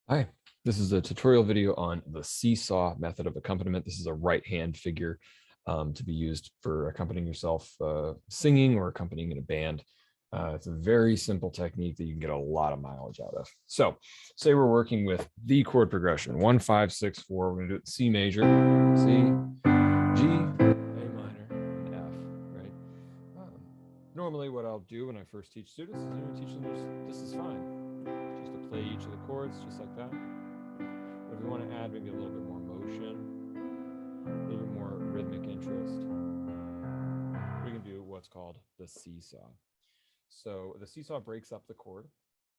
Hi, this is a tutorial video on the seesaw method of accompaniment. This is a right hand figure to be used for accompanying yourself singing or accompanying in a band. It's a very simple technique that you can get a lot of mileage out of. So say we're working with the chord progression, 1, 5, 6, 4. We're going to do it in C major, C, G, A minor, and F, right? Normally what I'll do when I first teach students is teach them this is fine. Just to play each of the chords just like that. But if we want to add maybe a little bit more motion, a little bit more rhythmic interest, we can do what's called the seesaw. So the seesaw breaks up the chord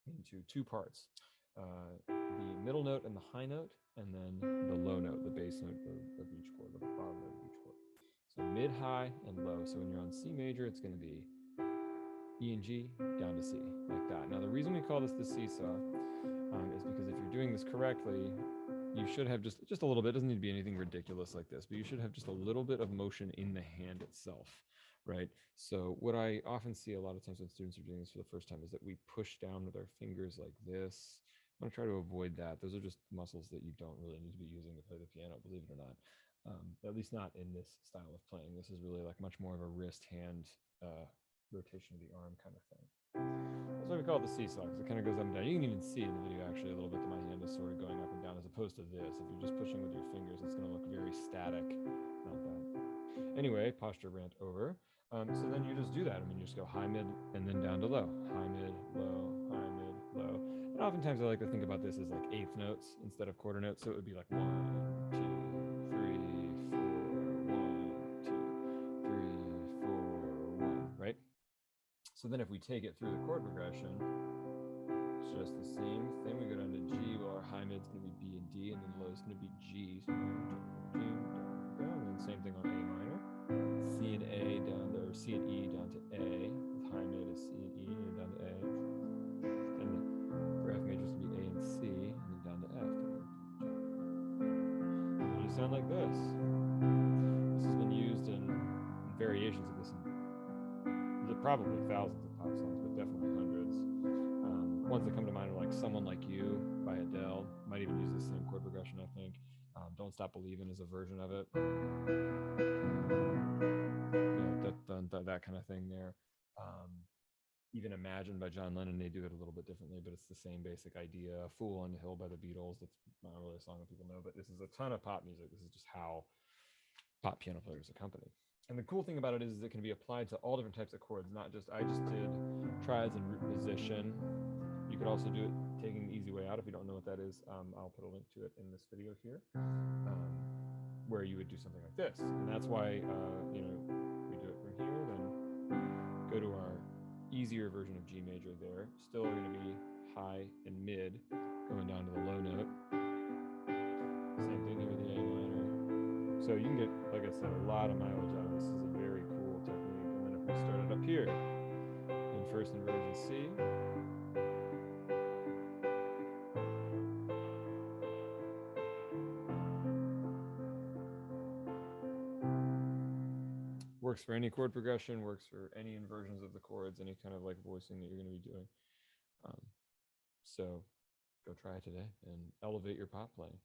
into two parts, the middle note and the high note, and then the low note, the bass note of each chord, the bottom note of each chord. So mid, high, and low. So when you're on C major, it's going to be E and G down to C, like that. Now the reason we call this the seesaw is because if you're doing this correctly, you should have just a little bit. It doesn't need to be anything ridiculous like this, but you should have just a little bit of motion in the hand itself, right? So what I often see a lot of times when students are doing this for the first time is that we push down with our fingers like this. I'm going to try to avoid that. Those are just muscles that you don't really need to be using to play the piano, believe it or not. At least not in this style of playing. This is really like much more of a wrist hand rotation of the arm kind of thing. That's why we call it the seesaw, because it kind of goes up and down. You can even see in the video actually a little bit that my hand is sort of going up and down, as opposed to this. If you're just pushing with your fingers, it's going to look very static. Not that. Anyway, posture rant over. So then you just do that. I mean, you just go high, mid, and then down to low. High, mid, low, high, mid, low. And oftentimes I like to think about this as like eighth notes instead of quarter notes. So it would be like 1, 2, 3, 4, 1, 2, 3, 4, 1, right? So then if we take it through the chord progression, it's just the same thing. We go down to G, well, our high mid's going to be B and D, and then low is going to be G. So G, and then same thing on A minor. C and A down to, or C and E down to A. With high mid is C and E, and down to A. And for F major is going to be A and C, and then down to F. And you sound like this. This has been used in variations of this, probably thousands of pop songs, but definitely hundreds. Ones that come to mind are like Someone Like You by Adele. Might even use the same chord progression, I think. Don't Stop Believin' is a version of it. That kind of thing there. Even Imagine by John Lennon, they do it a little bit differently, but it's the same basic idea. Fool on the Hill by the Beatles, that's not really a song that people know, but this is a ton of pop music. This is just how pop piano players accompany. And the cool thing about it is it can be applied to all different types of chords, not just, I just did triads and root position. You could also do it taking the easy way out. If you don't know what that is, I'll put a link to it in this video here, where you would do something like this. And that's why, we do it from here, then go to our easier version of G major there. Still going to be high and mid, going down to the low note. Same thing here with the A minor. So you can get, like I said, a lot of mileage out of this. This is a very cool technique. And then if we start it up here in first inversion C, works for any chord progression, works for any inversions of the chords, any kind of like voicing that you're going to be doing. So go try it today and elevate your pop playing.